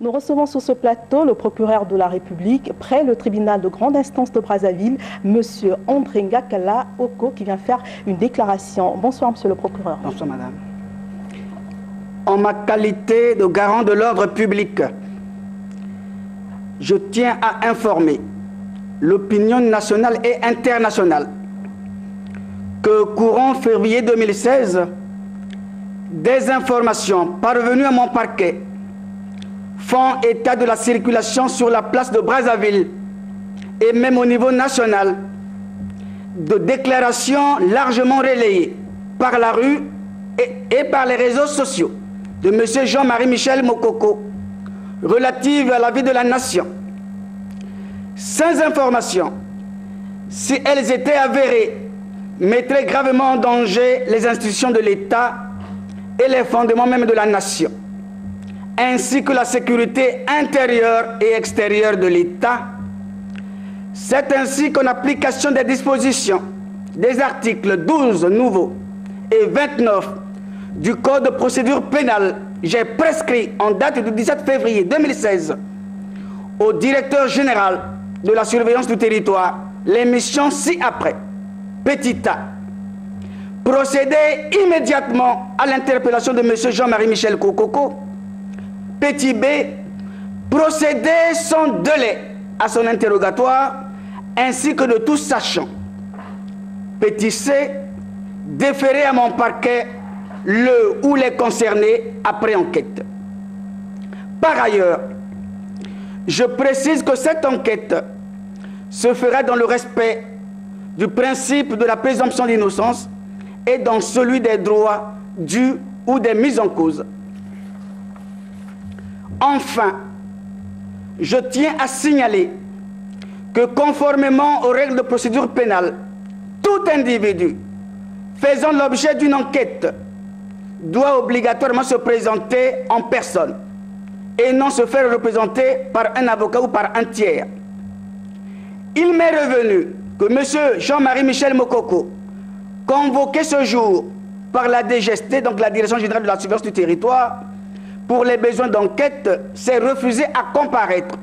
Nous recevons sur ce plateau le procureur de la République près le tribunal de grande instance de Brazzaville, M. André Ngakala Oko, qui vient faire une déclaration. Bonsoir, Monsieur le procureur. Bonsoir, madame. En ma qualité de garant de l'ordre public, je tiens à informer l'opinion nationale et internationale que courant février 2016, des informations parvenues à mon parquet font état de la circulation sur la place de Brazzaville et même au niveau national de déclarations largement relayées par la rue et par les réseaux sociaux de M. Jean-Marie Michel Mokoko relatives à la vie de la nation. Ces informations, si elles étaient avérées, mettraient gravement en danger les institutions de l'État et les fondements même de la nation, ainsi que la sécurité intérieure et extérieure de l'État. C'est ainsi qu'en application des dispositions des articles 12 nouveaux et 29 du Code de procédure pénale, j'ai prescrit en date du 17 février 2016 au directeur général de la surveillance du territoire les missions ci-après. Petit A. Procéder immédiatement à l'interpellation de M. Jean-Marie Michel Kokoko. Petit B. Procéder sans délai à son interrogatoire ainsi que de tout sachant. Petit C. Déférer à mon parquet le ou les concernés après enquête. Par ailleurs, je précise que cette enquête se fera dans le respect du principe de la présomption d'innocence et dans celui des droits dus ou des mises en cause. Enfin, je tiens à signaler que conformément aux règles de procédure pénale, tout individu faisant l'objet d'une enquête doit obligatoirement se présenter en personne et non se faire représenter par un avocat ou par un tiers. Il m'est revenu que M. Jean-Marie Michel Mokoko, convoqué ce jour par la DGST, donc la Direction générale de la surveillance du territoire, pour les besoins d'enquête, s'est refusé à comparaître,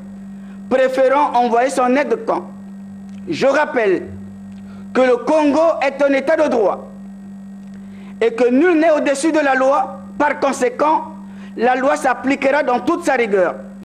préférant envoyer son aide de camp. Je rappelle que le Congo est un état de droit et que nul n'est au-dessus de la loi. Par conséquent, la loi s'appliquera dans toute sa rigueur.